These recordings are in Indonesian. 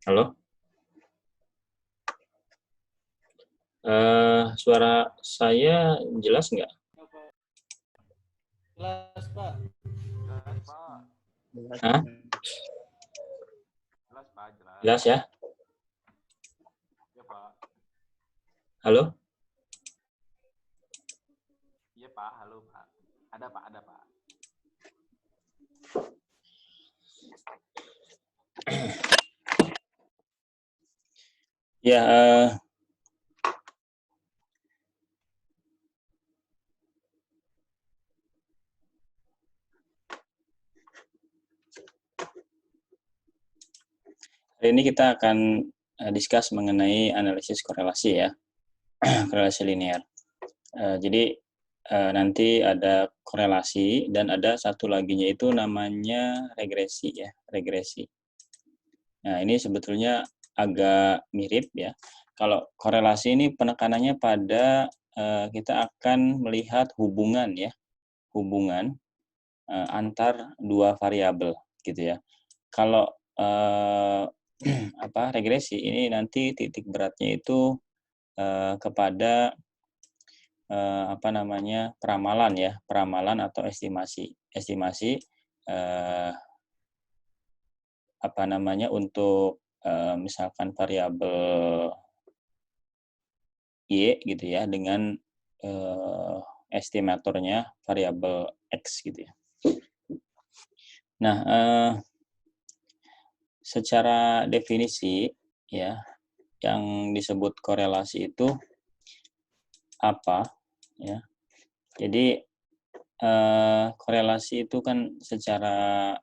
Halo? Suara saya jelas nggak? Jelas, Pak. Jelas, Pak. Hah? Jelas, Pak. Jelas. Jelas ya? Iya, Pak. Halo? Iya, Pak. Halo, Pak. Ada, Pak. Ada, Pak. Ya, hari ini kita akan discuss mengenai analisis korelasi ya, korelasi linear. Jadi nanti ada korelasi dan ada satu laginya itu namanya regresi ya, regresi. Nah, ini sebetulnya agak mirip ya. Kalau korelasi ini penekanannya pada kita akan melihat hubungan ya, hubungan antar dua variabel gitu ya. Kalau regresi ini nanti titik beratnya itu kepada peramalan ya, peramalan atau estimasi untuk misalkan variabel y gitu ya dengan estimatornya variabel x gitu ya. Nah, secara definisi ya, yang disebut korelasi itu apa ya? Jadi korelasi itu kan secara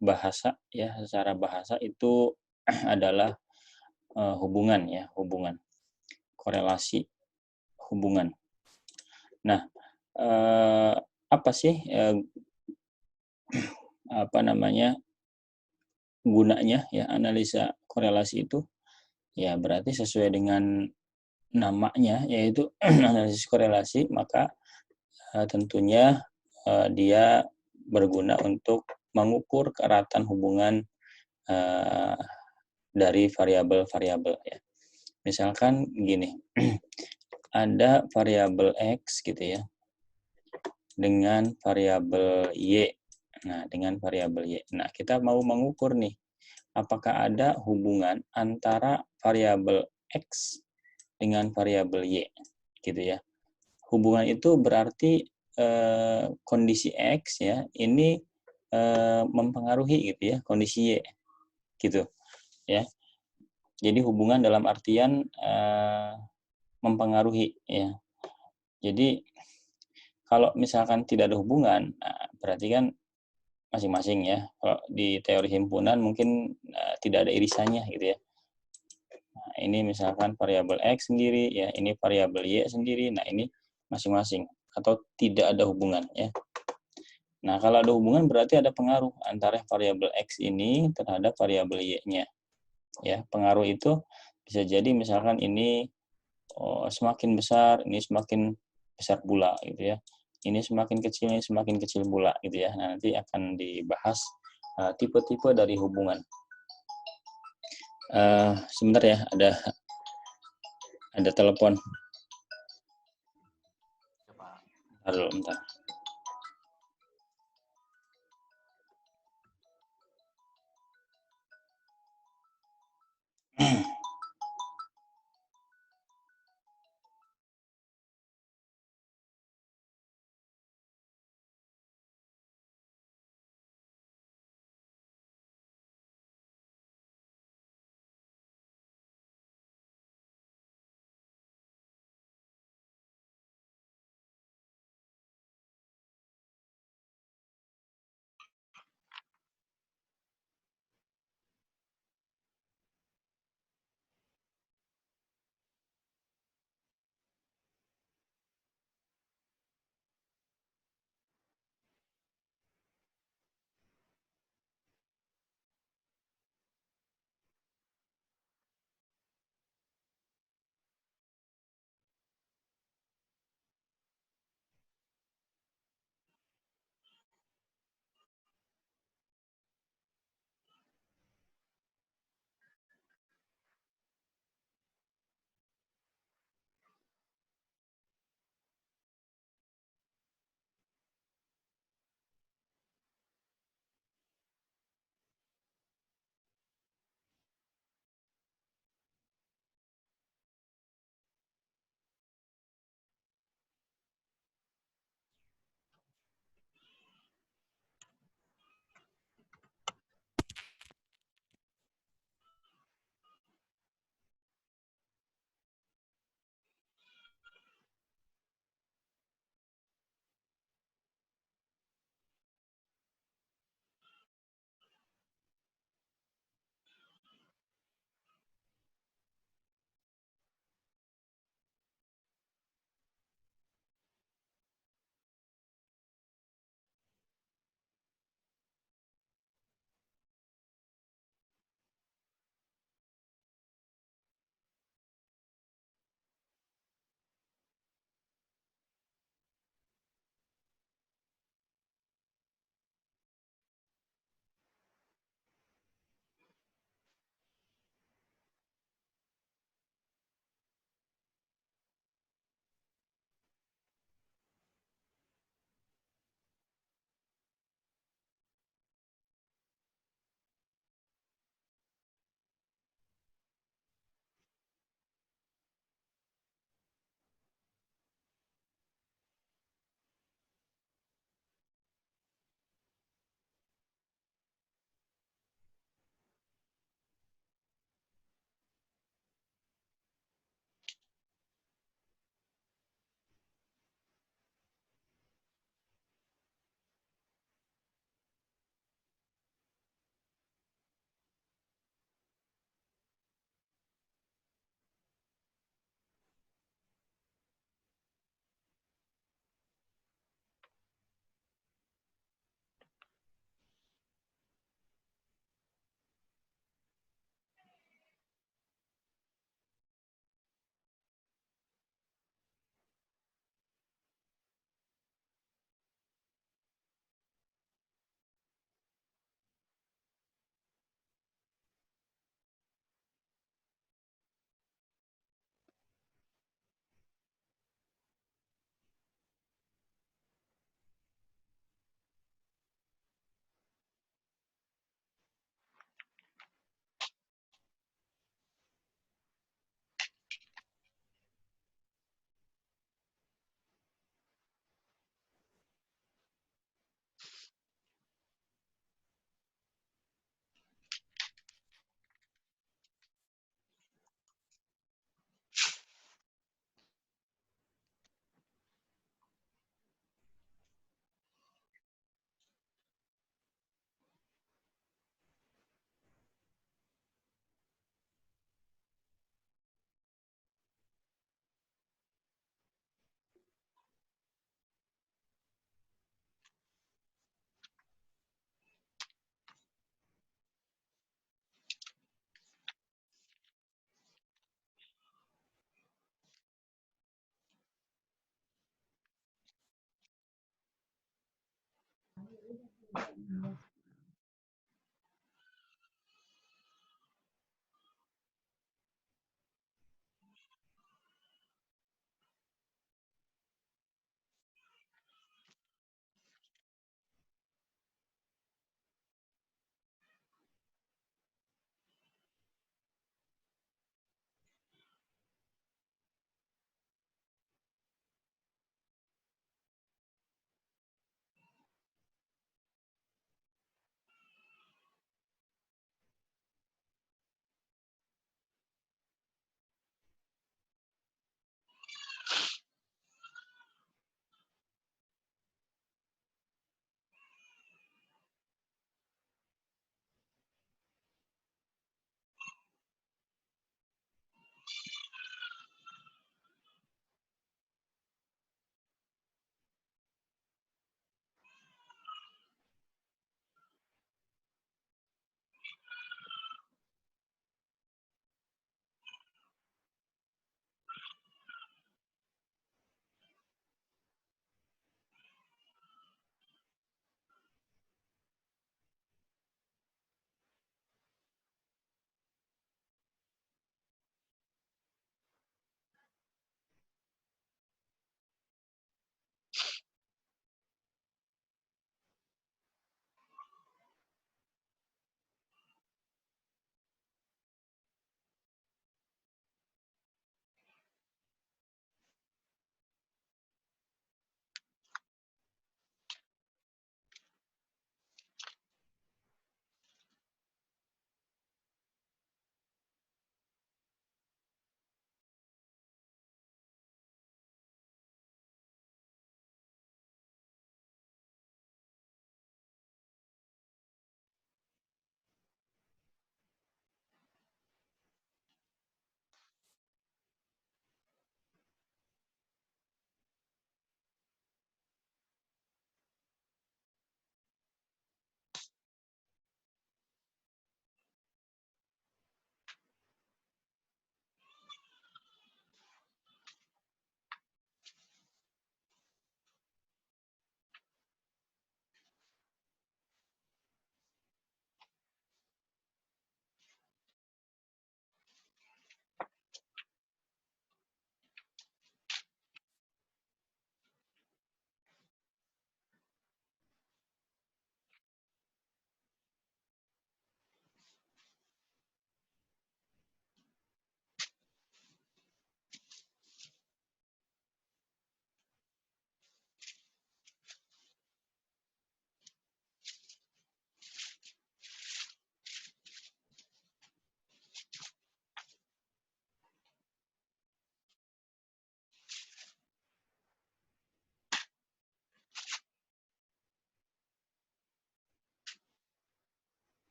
bahasa ya, secara bahasa itu adalah hubungan ya, hubungan. Korelasi, hubungan. Nah, apa sih gunanya ya analisa korelasi itu? Ya berarti sesuai dengan namanya yaitu analisis korelasi, maka tentunya dia berguna untuk mengukur keratan hubungan dari variabel-variabel ya. Misalkan gini, ada variabel x gitu ya dengan variabel y. Nah, dengan variabel y. Nah, kita mau mengukur nih apakah ada hubungan antara variabel x dengan variabel y gitu ya. Hubungan itu berarti kondisi x ya ini mempengaruhi gitu ya kondisi y gitu ya. Jadi hubungan dalam artian mempengaruhi ya. Jadi kalau misalkan tidak ada hubungan, nah, berarti kan masing-masing ya. Kalau di teori himpunan mungkin tidak ada irisannya gitu ya. Nah, ini misalkan variabel x sendiri ya, ini variabel y sendiri. Nah, ini masing-masing atau tidak ada hubungan ya. Nah, kalau ada hubungan berarti ada pengaruh antara variabel x ini terhadap variabel y-nya. Ya, pengaruh itu bisa jadi misalkan ini semakin besar, ini semakin besar pula gitu ya. Ini semakin kecil, ini semakin kecil pula gitu ya. Nah, nanti akan dibahas tipe-tipe dari hubungan. Sebentar ya, ada telepon. Ya, Pak. Bentar.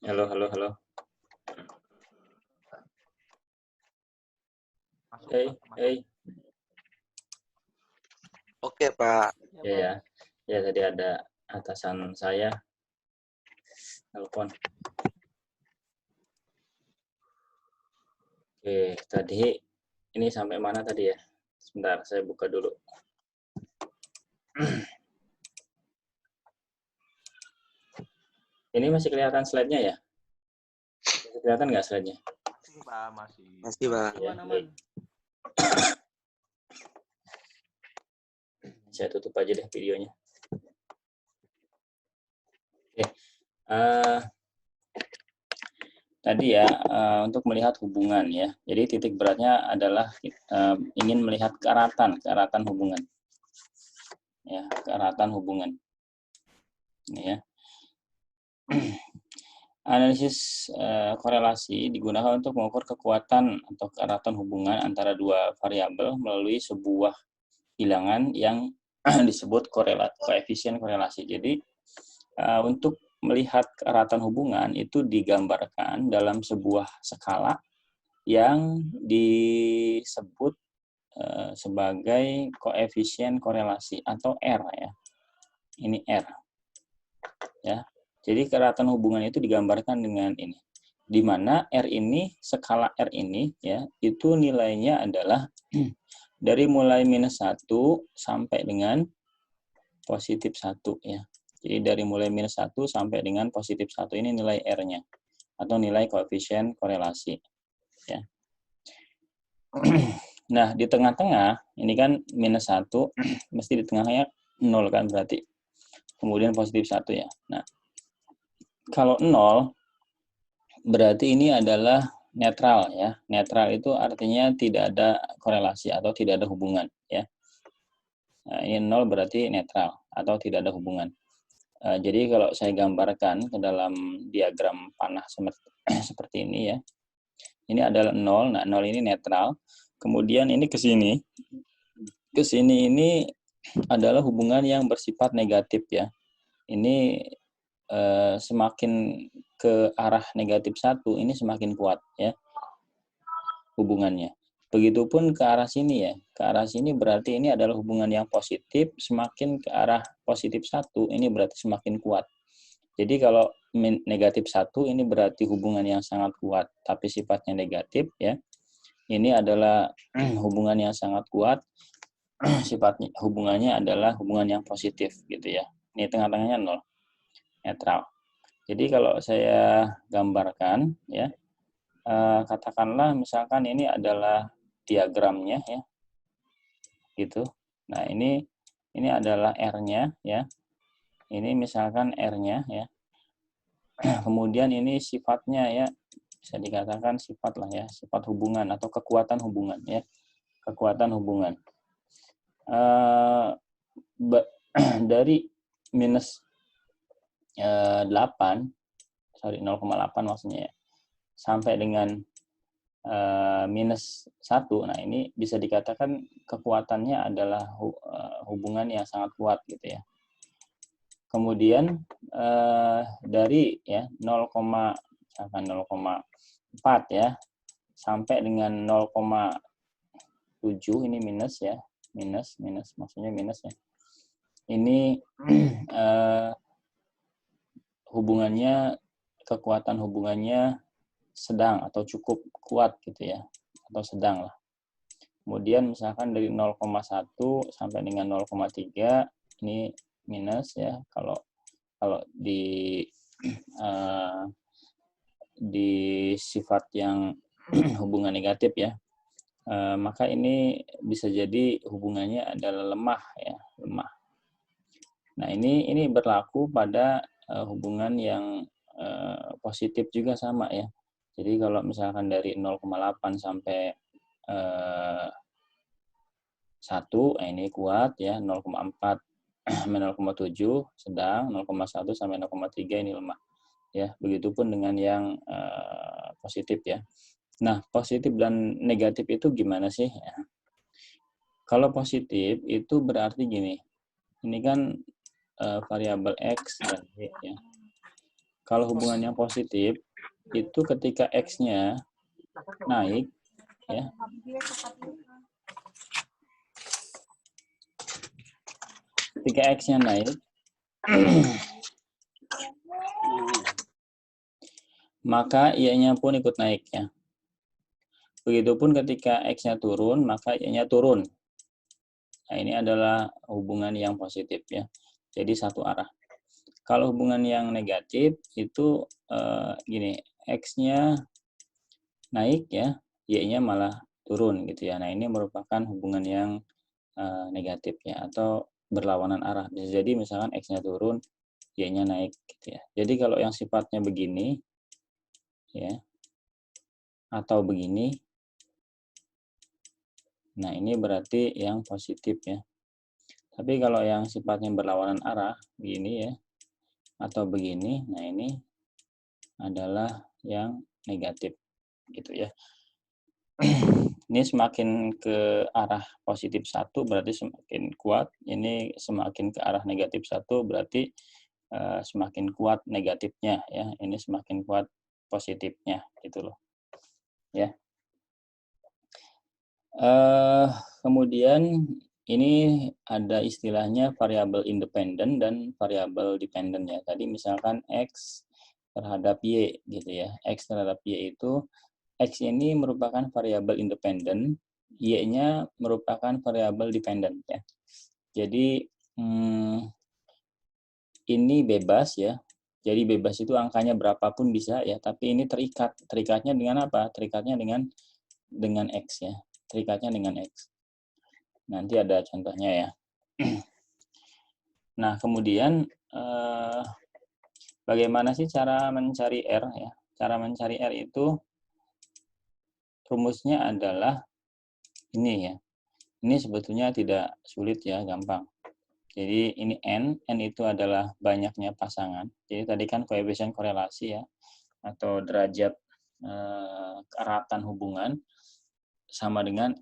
Halo, halo, halo. Masuk, Hey, Pak. Masuk. hey. Oke, Pak. Ya, Ya, Pak. ya. Ya, tadi ada atasan saya telepon. Oke, tadi ini sampai mana tadi ya? Sebentar, saya buka dulu. Ini masih kelihatan slide-nya ya? Masih kelihatan nggak slide-nya? Masih, Pak, masih. Masih, Pak. Ya, baik. Saya tutup aja deh videonya. Oke. Tadi ya, untuk melihat hubungan ya. Jadi titik beratnya adalah ingin melihat keeratan hubungan. Ya, keeratan hubungan. Ini ya. Analisis korelasi digunakan untuk mengukur kekuatan atau keeratan hubungan antara dua variabel melalui sebuah bilangan yang disebut koefisien korelasi. Jadi untuk melihat keeratan hubungan itu digambarkan dalam sebuah skala yang disebut sebagai koefisien korelasi atau R ya. Ini R. Ya. Jadi keeratan hubungan itu digambarkan dengan ini. Di mana R ini, skala R ini ya, itu nilainya adalah dari mulai -1 sampai dengan positif 1 ya. Jadi dari mulai -1 sampai dengan positif 1 ini nilai R-nya atau nilai koefisien korelasi ya. Nah, di tengah-tengah ini kan -1 mesti di tengahnya 0 kan berarti. Kemudian positif 1 ya. Nah, kalau 0 berarti ini adalah netral ya. Netral itu artinya tidak ada korelasi atau tidak ada hubungan ya. Nah, ini 0 berarti netral atau tidak ada hubungan. Jadi kalau saya gambarkan ke dalam diagram panah seperti ini ya. Ini adalah 0. Nah, 0 ini netral. Kemudian ini ke sini. Ke sini ini adalah hubungan yang bersifat negatif ya. Ini semakin ke arah negatif 1 ini semakin kuat ya hubungannya. Begitupun ke arah sini ya. Ke arah sini berarti ini adalah hubungan yang positif, semakin ke arah positif 1 ini berarti semakin kuat. Jadi kalau negatif 1 ini berarti hubungan yang sangat kuat tapi sifatnya negatif ya. Ini adalah hubungan yang sangat kuat, sifatnya hubungannya adalah hubungan yang positif gitu ya. Ini tengah-tengahnya 0, netral. Jadi kalau saya gambarkan ya, katakanlah misalkan ini adalah diagramnya ya, gitu. Nah ini adalah R-nya ya. Ini misalkan R-nya ya. Kemudian ini sifatnya ya, bisa dikatakan sifat lah ya, sifat hubungan atau kekuatan hubungan ya, kekuatan hubungan. Dari minus 0,8 maksudnya ya, sampai dengan minus 1, nah ini bisa dikatakan kekuatannya adalah hubungan yang sangat kuat gitu ya. Kemudian dari ya 0,4 ya sampai dengan 0,7 ini minus ya, minus maksudnya minus ya. Ini kekuatan hubungannya sedang atau cukup kuat gitu ya, atau sedang lah. Kemudian misalkan dari 0,1 sampai dengan 0,3 ini minus ya, kalau di sifat yang hubungan negatif ya, maka ini bisa jadi hubungannya adalah lemah ya, lemah. Nah ini berlaku pada hubungan yang positif juga sama ya. Jadi kalau misalkan dari 0,8 sampai 1, ini kuat ya, 0,4 sampai 0,7 sedang, 0,1 sampai 0,3 ini lemah. Ya, begitupun dengan yang positif ya. Nah, positif dan negatif itu gimana sih? Ya. Kalau positif itu berarti gini, ini kan variabel X dan Y ya. Kalau hubungan yang positif itu ketika X-nya naik ya. Ketika X-nya naik maka Y-nya pun ikut naik ya. Begitupun ketika X-nya turun, maka Y-nya turun. Nah, ini adalah hubungan yang positif ya. Jadi satu arah. Kalau hubungan yang negatif itu gini, X-nya naik ya, Y-nya malah turun gitu ya. Nah, ini merupakan hubungan yang negatif ya, atau berlawanan arah. Bisa jadi misalkan X-nya turun, Y-nya naik gitu ya. Jadi kalau yang sifatnya begini ya, atau begini, nah ini berarti yang positif ya. Tapi kalau yang sifatnya berlawanan arah, begini ya, atau begini, nah ini adalah yang negatif gitu ya. Ini semakin ke arah positif satu berarti semakin kuat, ini semakin ke arah negatif satu berarti semakin kuat negatifnya ya, ini semakin kuat positifnya gitu loh ya. Kemudian ini ada istilahnya variabel independen dan variabel dependen ya. Tadi misalkan X terhadap Y gitu ya. X terhadap Y itu, X ini merupakan variabel independen, Y-nya merupakan variabel dependen ya. Jadi ini bebas ya. Jadi bebas itu angkanya berapapun bisa ya, tapi ini terikat. Terikatnya dengan apa? Terikatnya dengan X ya. Terikatnya dengan X. Nanti ada contohnya ya. Nah, kemudian bagaimana sih cara mencari R ya? Cara mencari R itu rumusnya adalah ini ya. Ini sebetulnya tidak sulit ya, gampang. Jadi ini N itu adalah banyaknya pasangan. Jadi tadi kan koefisien korelasi ya, atau derajat keeratan hubungan, sama dengan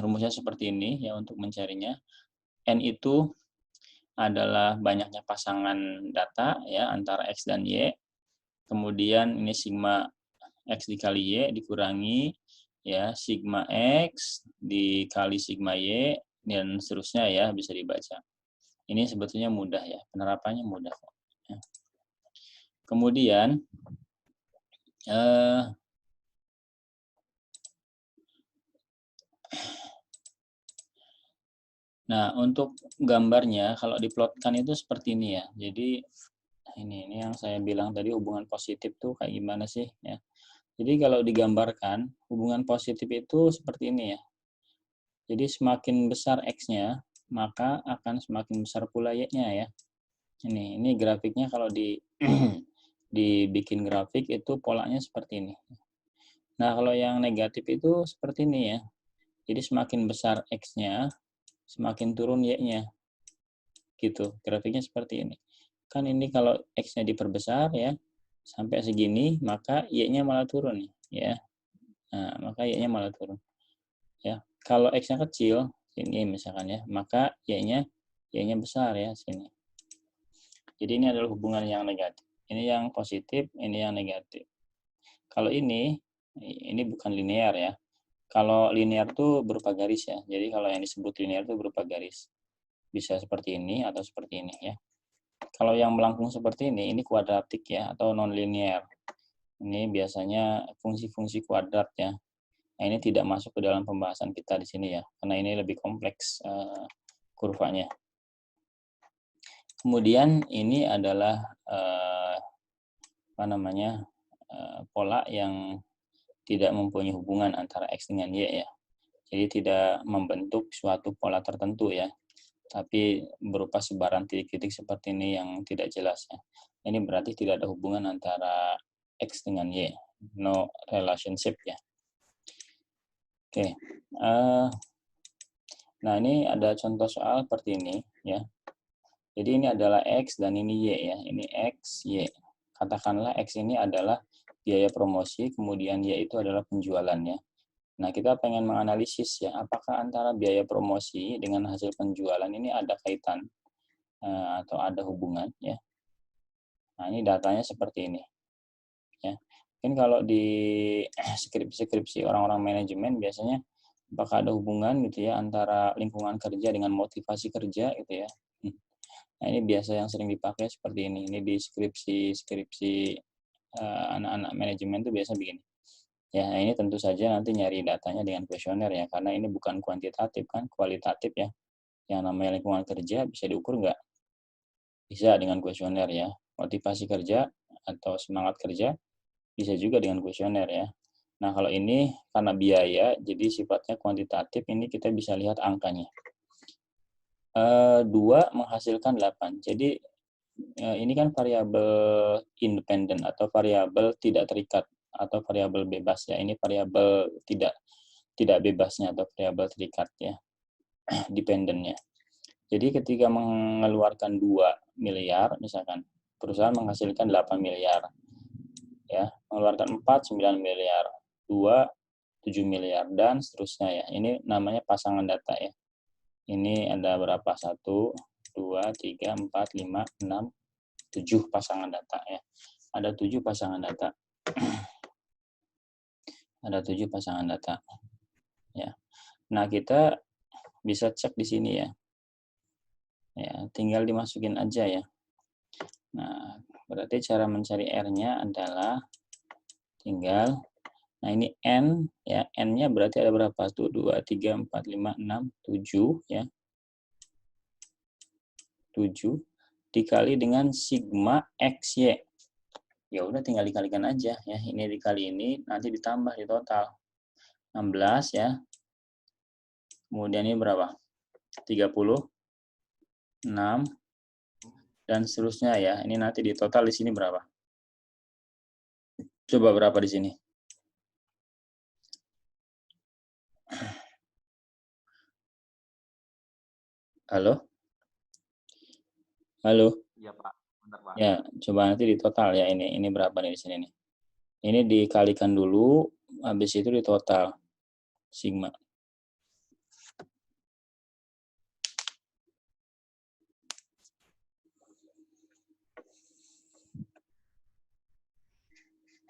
rumusnya seperti ini ya untuk mencarinya. N itu adalah banyaknya pasangan data ya antara X dan Y. Kemudian ini sigma X dikali Y dikurangi ya sigma X dikali sigma Y dan seterusnya ya, bisa dibaca. Ini sebetulnya mudah ya, penerapannya mudah kok. Ya. Kemudian nah, untuk gambarnya kalau diplotkan itu seperti ini ya. Jadi ini yang saya bilang tadi, hubungan positif tuh kayak gimana sih ya. Jadi kalau digambarkan hubungan positif itu seperti ini ya. Jadi semakin besar X-nya, maka akan semakin besar pula Y-nya ya. Ini grafiknya kalau dibikin grafik itu polanya seperti ini. Nah, kalau yang negatif itu seperti ini ya. Jadi semakin besar X-nya, semakin turun Y-nya. Gitu, grafiknya seperti ini. Kan ini kalau X-nya diperbesar ya, sampai segini, maka Y-nya malah turun ya. Nah, maka Y-nya malah turun. Ya, kalau X-nya kecil, sini misalkan ya, maka Y-nya besar ya, sini. Jadi ini adalah hubungan yang negatif. Ini yang positif, ini yang negatif. Kalau ini bukan linear ya. Kalau linear tuh berupa garis ya. Jadi kalau yang disebut linear itu berupa garis. Bisa seperti ini atau seperti ini ya. Kalau yang melengkung seperti ini kuadratik ya, atau non-linear. Ini biasanya fungsi-fungsi kuadrat ya. Nah, ini tidak masuk ke dalam pembahasan kita di sini ya, karena ini lebih kompleks kurvanya. Kemudian ini adalah pola yang tidak mempunyai hubungan antara X dengan Y ya. Jadi tidak membentuk suatu pola tertentu ya, tapi berupa sebaran titik-titik seperti ini yang tidak jelas ya. Ini berarti tidak ada hubungan antara X dengan Y, no relationship ya. Oke, nah ini ada contoh soal seperti ini ya. Jadi ini adalah X dan ini Y ya. Ini X, Y. Katakanlah X ini adalah biaya promosi, kemudian Y itu adalah penjualannya. Nah, kita pengen menganalisis ya, apakah antara biaya promosi dengan hasil penjualan ini ada kaitan atau ada hubungan ya. Nah, ini datanya seperti ini. Ya. Mungkin kalau di skripsi-skripsi orang-orang manajemen biasanya apakah ada hubungan gitu ya antara lingkungan kerja dengan motivasi kerja gitu ya. Nah, ini biasa yang sering dipakai seperti ini. Ini di skripsi anak-anak manajemen itu biasa begini. Ya, nah ini tentu saja nanti nyari datanya dengan kuesioner ya, karena ini bukan kuantitatif kan, kualitatif ya. Yang namanya lingkungan kerja bisa diukur nggak? Bisa dengan kuesioner ya. Motivasi kerja atau semangat kerja bisa juga dengan kuesioner ya. Nah, kalau ini karena biaya, jadi sifatnya kuantitatif, ini kita bisa lihat angkanya. 2 menghasilkan 8. Jadi, ini kan variabel independen atau variabel tidak terikat atau variabel bebas ya. Ini variabel tidak bebasnya atau variabel terikat ya, dependennya. Jadi ketika mengeluarkan 2 miliar, misalkan, perusahaan menghasilkan 8 miliar. Ya, mengeluarkan 4, 9 miliar. 2, 7 miliar, dan seterusnya ya. Ini namanya pasangan data ya. Ini ada berapa? 1, 2, 3, 4, 5, 6, 7 pasangan data ya. Ada 7 pasangan data. Ada 7 pasangan data. Ya. Nah, kita bisa cek di sini ya. Ya, tinggal dimasukin aja ya. Nah, berarti cara mencari R-nya adalah tinggal, nah ini N ya, N-nya berarti ada berapa? 1, 2, 3, 4, 5, 6, 7 ya. 7 dikali dengan sigma XY. Ya udah tinggal dikalikan aja ya. Ini dikali ini nanti ditambah di total. 16 ya. Kemudian ini berapa? 36 dan seterusnya ya. Ini nanti di total di sini berapa? Coba berapa di sini? Halo? Halo? Iya, Pak. Benar, Pak. Ya, coba nanti di total ya ini. Ini berapa nih di sini nih? Ini dikalikan dulu, habis itu di total sigma.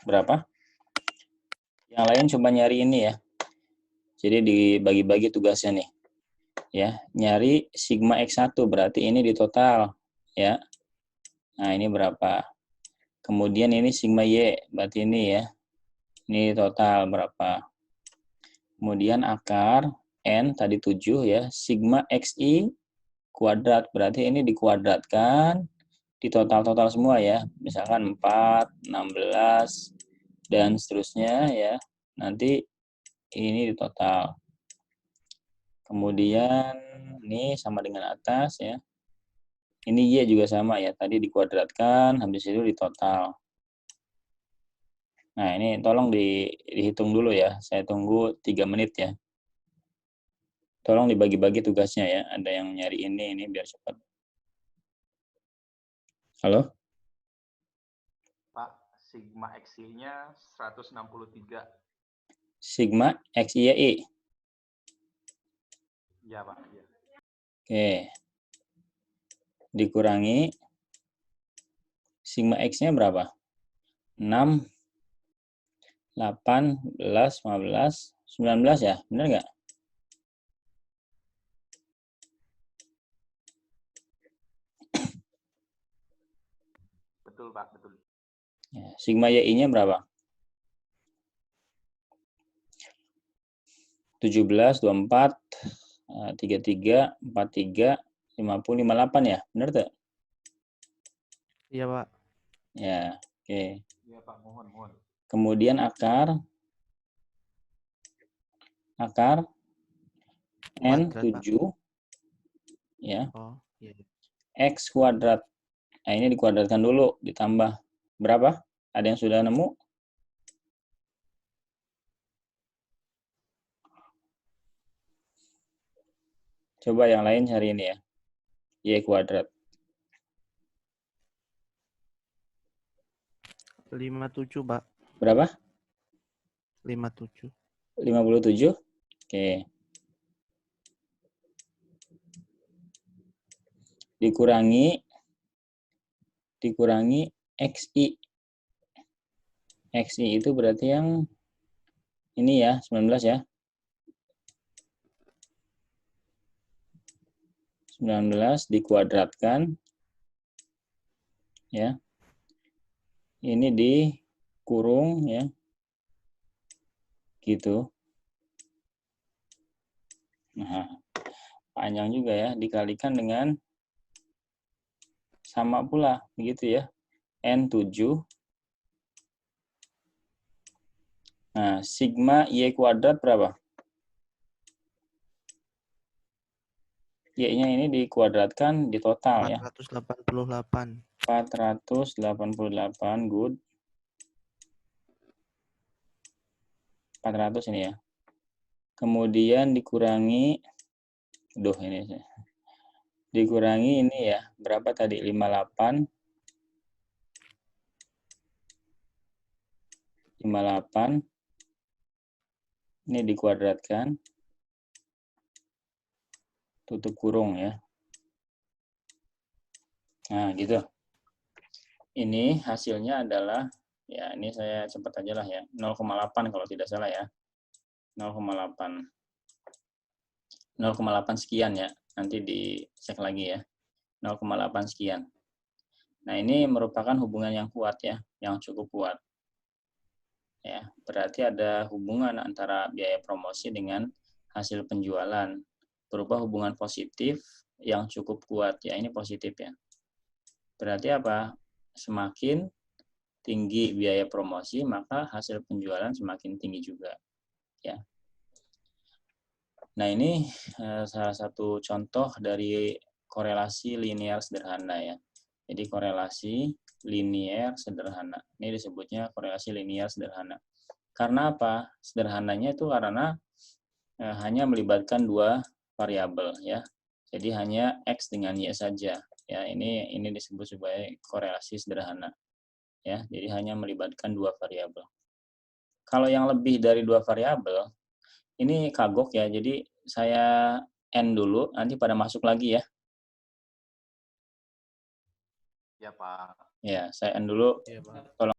Berapa? Yang lain coba nyari ini ya. Jadi dibagi-bagi tugasnya nih. Ya, nyari sigma X1 berarti ini di total ya. Nah, ini berapa? Kemudian ini sigma Y, berarti ini ya. Ini total berapa? Kemudian akar N tadi 7 ya, sigma XI kuadrat, berarti ini dikuadratkan, di total-total semua ya. Misalkan 4, 16, dan seterusnya ya. Nanti ini di total. Kemudian ini sama dengan atas ya. Ini Y juga sama ya, tadi dikuadratkan, habis itu di total. Nah, ini tolong dihitung dulu ya, saya tunggu 3 menit ya. Tolong dibagi-bagi tugasnya ya, ada yang nyari ini biar cepat. Halo? Pak, sigma XI-nya 163. Sigma XY. Iya, Pak. Iya. Oke. Dikurangi sigma X-nya berapa? 6, 18, 15, 19 ya, benar nggak? Betul, Pak. Betul. Ya, sigma Y-nya berapa? 17, 24, 33, 43, 50, 58 ya, benar tuh? Iya, Pak. Ya, oke. Iya, Pak. Mohon. Kemudian akar N Kuadrat, Pak. 7 ya, Oh, iya. X kuadrat. Nah, ini dikuadratkan dulu, ditambah berapa? Ada yang sudah nemu? Coba yang lain cari ini ya. Y kuadrat. 57, Pak. Berapa? 57. 57? Oke. Dikurangi XI. XI itu berarti yang ini ya, 19 ya. 19 dikuadratkan ya. Ini dikurung ya. Gitu. Nah, panjang juga ya, dikalikan dengan sama pula begitu ya. N7. Nah, sigma Y kuadrat berapa? Y-nya ini dikuadratkan di total ya. 488. 488, good. 400 ini ya. Kemudian dikurangi, ini. Dikurangi ini ya, berapa tadi? 58. 58. Ini dikuadratkan. Tutup kurung ya. Nah, gitu. Ini hasilnya adalah, ya ini saya cepat aja lah ya, 0,8 kalau tidak salah ya. 0,8. 0,8 sekian ya. Nanti dicek lagi ya. 0,8 sekian. Nah, ini merupakan hubungan yang kuat ya, yang cukup kuat. Ya, berarti ada hubungan antara biaya promosi dengan hasil penjualan. Berupa hubungan positif yang cukup kuat ya, ini positif ya. Berarti apa? Semakin tinggi biaya promosi, maka hasil penjualan semakin tinggi juga. Ya. Nah, ini salah satu contoh dari korelasi linear sederhana ya. Jadi korelasi linear sederhana. Ini disebutnya korelasi linear sederhana. Karena apa? Sederhananya itu karena hanya melibatkan dua variabel ya. Jadi hanya X dengan Y saja. Ya, ini disebut sebagai korelasi sederhana. Ya, jadi hanya melibatkan dua variabel. Kalau yang lebih dari dua variabel, ini kagok ya. Jadi saya end dulu, nanti pada masuk lagi ya. Ya, Pak. Ya, saya end dulu. Iya, Pak. Tolong